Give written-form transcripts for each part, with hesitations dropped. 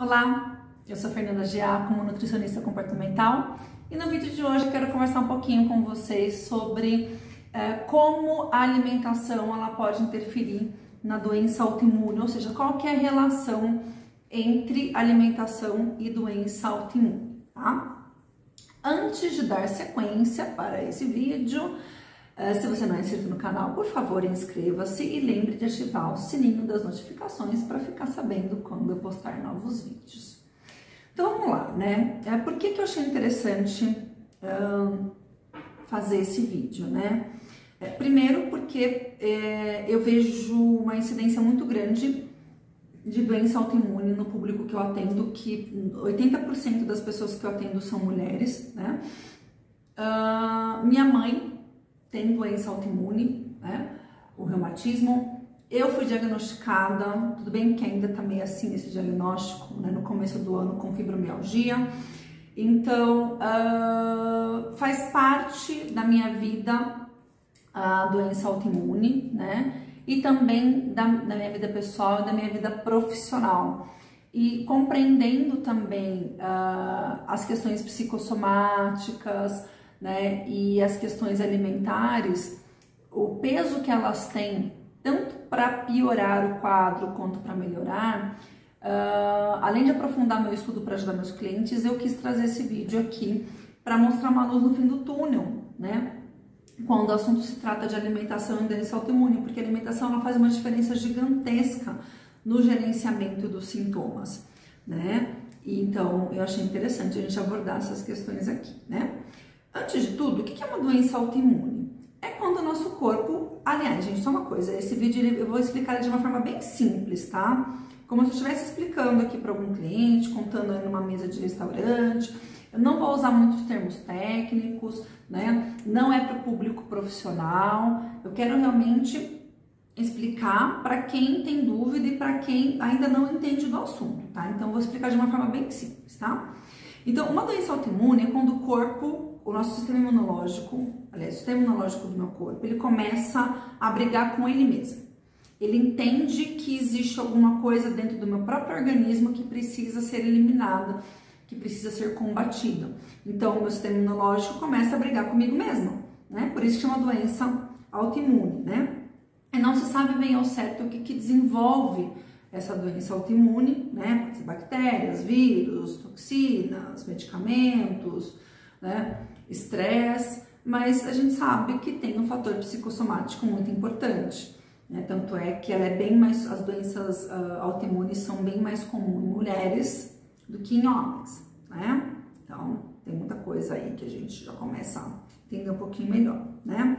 Olá, eu sou Fernanda Giacomo, nutricionista comportamental, e no vídeo de hoje eu quero conversar um pouquinho com vocês sobre como a alimentação ela pode interferir na doença autoimune, ou seja, qual que é a relação entre alimentação e doença autoimune, tá? Antes de dar sequência para esse vídeo, se você não é inscrito no canal, por favor, inscreva-se e lembre de ativar o sininho das notificações para ficar sabendo quando eu postar novos vídeos. Então, vamos lá, né? Por que eu achei interessante fazer esse vídeo, né? Primeiro, porque eu vejo uma incidência muito grande de doença autoimune no público que eu atendo, que 80% das pessoas que eu atendo são mulheres, né? Minha mãe tem doença autoimune, né? O reumatismo. Eu fui diagnosticada, tudo bem que ainda tá meio assim esse diagnóstico, né? No começo do ano com fibromialgia. Então, faz parte da minha vida a doença autoimune, né? E também da minha vida pessoal e da minha vida profissional. E compreendendo também as questões psicossomáticas, né, e as questões alimentares, o peso que elas têm, tanto para piorar o quadro quanto para melhorar, além de aprofundar meu estudo para ajudar meus clientes, eu quis trazer esse vídeo aqui para mostrar uma luz no fim do túnel, né? Quando o assunto se trata de alimentação e doença autoimune, porque a alimentação ela faz uma diferença gigantesca no gerenciamento dos sintomas, né? E então eu achei interessante a gente abordar essas questões aqui, né? Antes de tudo, o que é uma doença autoimune? É quando o nosso corpo... Aliás, gente, só uma coisa, esse vídeo eu vou explicar de uma forma bem simples, tá? Como se eu estivesse explicando aqui para algum cliente, contando aí numa mesa de restaurante. Eu não vou usar muitos termos técnicos, né? Não é para o público profissional. Eu quero realmente explicar para quem tem dúvida e para quem ainda não entende do assunto, tá? Então, eu vou explicar de uma forma bem simples, tá? Então, uma doença autoimune é quando o corpo, o nosso sistema imunológico, aliás, o sistema imunológico do meu corpo, ele começa a brigar com ele mesmo. Ele entende que existe alguma coisa dentro do meu próprio organismo que precisa ser eliminada, que precisa ser combatida. Então, o meu sistema imunológico começa a brigar comigo mesmo, né? Por isso que é uma doença autoimune, né? E não se sabe bem ao certo o que desenvolve essa doença autoimune, né? Pode ser bactérias, vírus, toxinas, medicamentos, né? Estresse, mas a gente sabe que tem um fator psicossomático muito importante, né? Tanto é que ela é bem mais, as doenças autoimunes são bem mais comuns em mulheres do que em homens, né? Então, tem muita coisa aí que a gente já começa a entender um pouquinho melhor, né?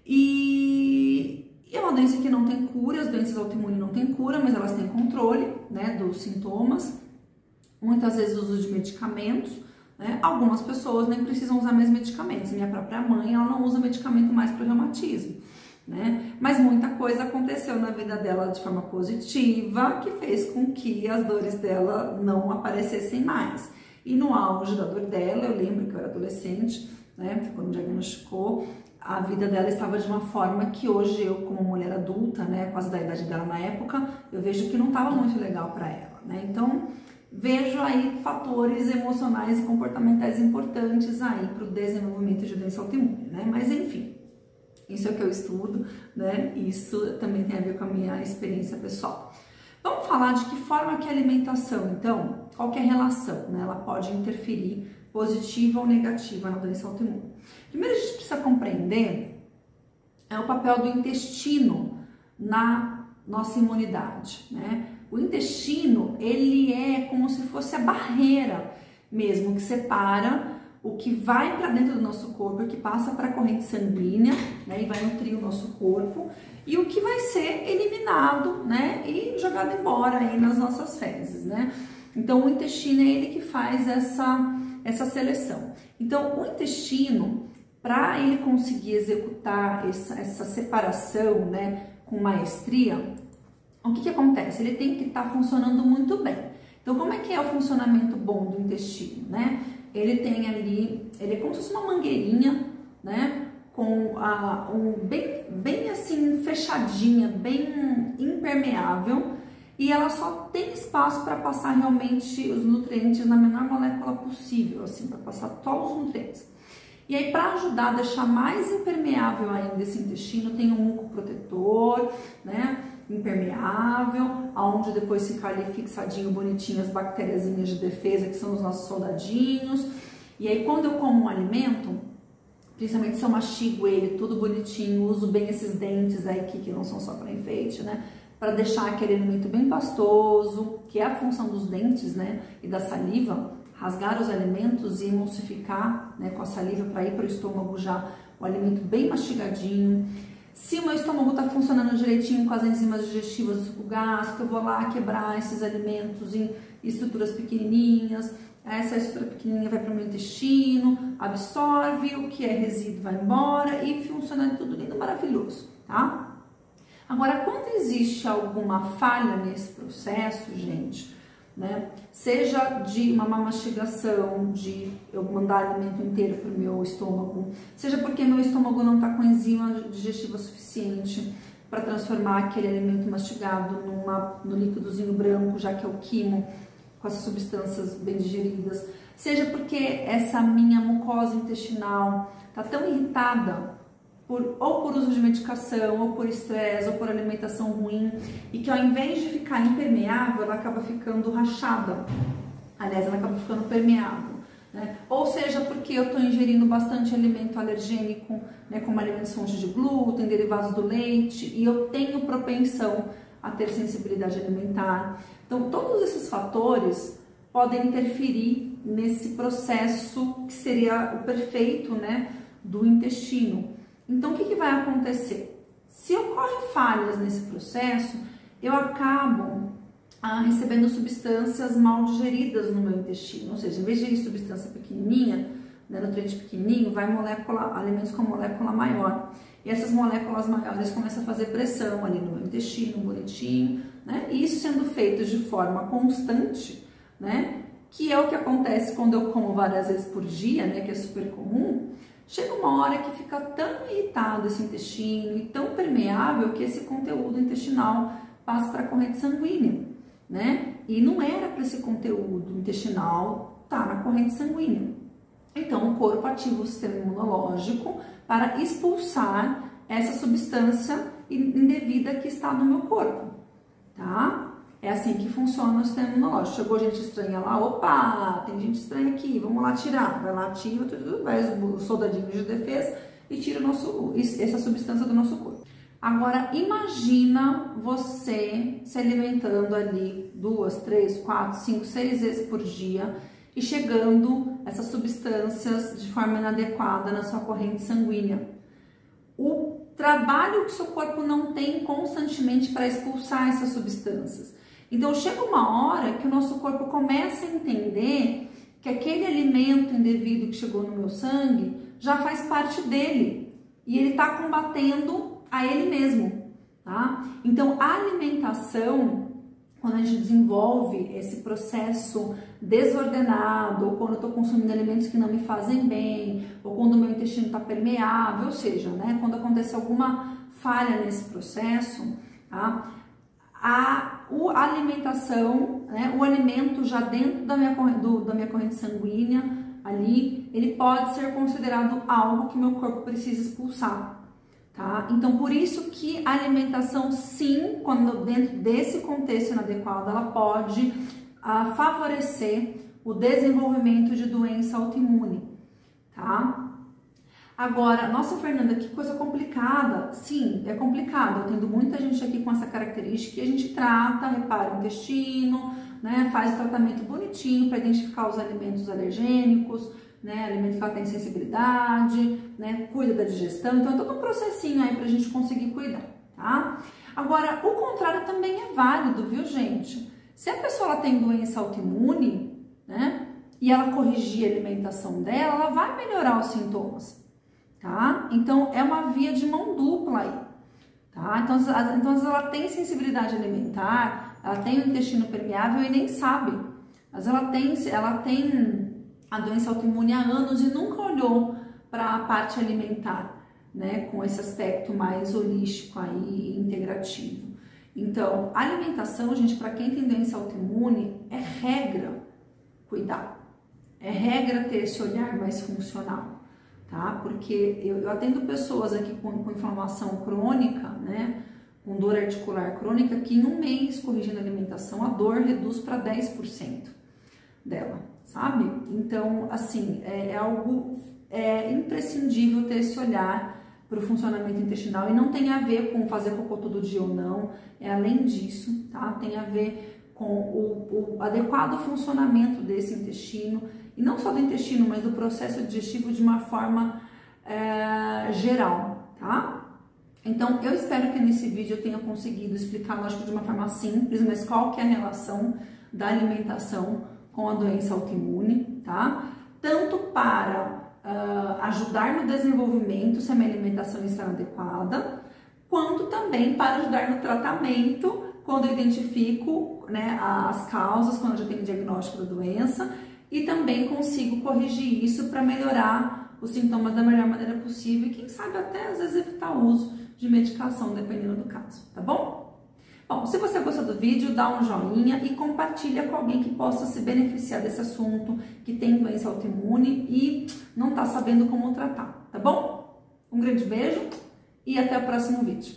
E é uma doença que não tem cura, as doenças autoimunes não têm cura, mas elas têm controle, né, dos sintomas. Muitas vezes o uso de medicamentos, né? Algumas pessoas nem precisam usar mais medicamentos. Minha própria mãe, ela não usa medicamento mais para o reumatismo, né? Mas muita coisa aconteceu na vida dela de forma positiva, que fez com que as dores dela não aparecessem mais. E no auge da dor dela, eu lembro que eu era adolescente, né, quando diagnosticou, a vida dela estava de uma forma que hoje eu, como mulher adulta, né, quase da idade dela na época, eu vejo que não estava muito legal para ela, né? Então, vejo aí fatores emocionais e comportamentais importantes aí para o desenvolvimento de doença autoimune, né? Mas enfim, isso é o que eu estudo, né? Isso também tem a ver com a minha experiência pessoal. Vamos falar de que forma que a alimentação, então, qual que é a relação, né? Ela pode interferir positiva ou negativa na doença autoimune. Primeiro a gente precisa compreender o papel do intestino na nossa imunidade, né? O intestino, ele é como se fosse a barreira mesmo que separa o que vai para dentro do nosso corpo, o que passa para a corrente sanguínea, né, e vai nutrir o nosso corpo, e o que vai ser eliminado, né, e jogado embora aí nas nossas fezes, né? Então, o intestino é ele que faz essa seleção. Então, o intestino, para ele conseguir executar essa separação, né, com maestria, o que acontece? Ele tem que estar funcionando muito bem. Então, como é que é o funcionamento bom do intestino, né? Ele tem ali, ele é como se fosse uma mangueirinha, né? Com bem assim, fechadinha, bem impermeável. e ela só tem espaço para passar realmente os nutrientes na menor molécula possível, assim, para passar todos os nutrientes. E aí, para ajudar a deixar mais impermeável ainda esse intestino, tem um muco protetor, né, impermeável, aonde depois fica ali fixadinho, bonitinho, as bactériazinhas de defesa, que são os nossos soldadinhos. E aí, quando eu como um alimento, principalmente se eu mastigo ele tudo bonitinho, uso bem esses dentes aí que não são só para enfeite, né, para deixar aquele alimento bem pastoso, que é a função dos dentes, né, e da saliva, rasgar os alimentos e emulsificar, né, com a saliva para ir para o estômago já o alimento bem mastigadinho. Se o meu estômago está funcionando direitinho com as enzimas digestivas do suco gástrico, eu vou lá quebrar esses alimentos em estruturas pequenininhas. Essa estrutura pequenininha vai para o meu intestino, absorve, o que é resíduo vai embora e funciona tudo lindo, maravilhoso, tá? Agora, quando existe alguma falha nesse processo, gente, né, seja de uma má mastigação, de eu mandar alimento inteiro para o meu estômago, seja porque meu estômago não está com enzima digestiva suficiente para transformar aquele alimento mastigado no líquidozinho branco, já que é o quimo, com essas substâncias bem digeridas, seja porque essa minha mucosa intestinal está tão irritada ou por uso de medicação, ou por estresse, ou por alimentação ruim, e que ao invés de ficar impermeável, ela acaba ficando rachada. Aliás, ela acaba ficando permeável, né? Ou seja, porque eu estou ingerindo bastante alimento alergênico, né, como alimentos fontes de glúten, derivados do leite, e eu tenho propensão a ter sensibilidade alimentar. Então, todos esses fatores podem interferir nesse processo que seria o perfeito, né, do intestino. Então, o que vai acontecer? Se ocorrem falhas nesse processo, eu acabo recebendo substâncias mal digeridas no meu intestino. Ou seja, em vez de ir substância pequenininha, né, nutriente pequenininho, vai alimentos com molécula maior. E essas moléculas maiores começam a fazer pressão ali no meu intestino, bonitinho, né? E isso sendo feito de forma constante, né? Que é o que acontece quando eu como várias vezes por dia, né? Que é super comum. Chega uma hora que fica tão irritado esse intestino e tão permeável que esse conteúdo intestinal passa para a corrente sanguínea, né? E não era para esse conteúdo intestinal estar na corrente sanguínea. Então, o corpo ativa o sistema imunológico para expulsar essa substância indevida que está no meu corpo, tá? É assim que funciona o sistema imunológico. Chegou gente estranha lá, opa, tem gente estranha aqui, vamos lá tirar. Vai lá, ativa, vai os soldadinhos de defesa e tira essa substância do nosso corpo. Agora, imagina você se alimentando ali 2, 3, 4, 5, 6 vezes por dia e chegando essas substâncias de forma inadequada na sua corrente sanguínea. O trabalho que seu corpo não tem constantemente para expulsar essas substâncias. Então, chega uma hora que o nosso corpo começa a entender que aquele alimento indevido que chegou no meu sangue já faz parte dele e ele está combatendo a ele mesmo, tá? Então, a alimentação, quando a gente desenvolve esse processo desordenado, ou quando eu estou consumindo alimentos que não me fazem bem, ou quando o meu intestino está permeável, ou seja, né, quando acontece alguma falha nesse processo, tá? A alimentação, né, o alimento já dentro da minha corrente sanguínea, ali, ele pode ser considerado algo que meu corpo precisa expulsar, tá? Então, por isso que a alimentação, sim, quando dentro desse contexto inadequado, ela pode favorecer o desenvolvimento de doença autoimune, tá? Agora, nossa, Fernanda, que coisa complicada. Sim, é complicado. Eu tendo muita gente aqui com essa característica e a gente trata, repara o intestino, né? Faz o tratamento bonitinho para identificar os alimentos alergênicos, né? Alimento que ela tem sensibilidade, né? Cuida da digestão. Então, é todo um processinho aí para a gente conseguir cuidar, tá? Agora, o contrário também é válido, viu, gente? Se a pessoa ela tem doença autoimune, né? E ela corrigir a alimentação dela, ela vai melhorar os sintomas. Tá? Então, é uma via de mão dupla aí, tá? Então ela tem sensibilidade alimentar, ela tem o intestino permeável e nem sabe. Mas ela tem a doença autoimune há anos e nunca olhou para a parte alimentar, né? Com esse aspecto mais holístico aí, integrativo. Então, a alimentação, gente, para quem tem doença autoimune, é regra cuidar. É regra ter esse olhar mais funcional, tá? Porque eu atendo pessoas aqui com inflamação crônica, né? Com dor articular crônica, que em um mês, corrigindo a alimentação, a dor reduz para 10% dela, sabe? Então, assim, é algo imprescindível ter esse olhar para o funcionamento intestinal e não tem a ver com fazer cocô todo dia ou não, é além disso, tá? Tem a ver com o adequado funcionamento desse intestino, e não só do intestino, mas do processo digestivo de uma forma geral, tá? Então, eu espero que nesse vídeo eu tenha conseguido explicar, lógico, de uma forma simples, mas qual que é a relação da alimentação com a doença autoimune, tá? Tanto para ajudar no desenvolvimento, se a minha alimentação está adequada, quanto também para ajudar no tratamento, quando eu identifico, né, as causas, quando eu já tenho o diagnóstico da doença, e também consigo corrigir isso para melhorar os sintomas da melhor maneira possível e quem sabe até às vezes evitar o uso de medicação, dependendo do caso, tá bom? Bom, se você gostou do vídeo, dá um joinha e compartilha com alguém que possa se beneficiar desse assunto, que tem doença autoimune e não tá sabendo como tratar, tá bom? Um grande beijo e até o próximo vídeo.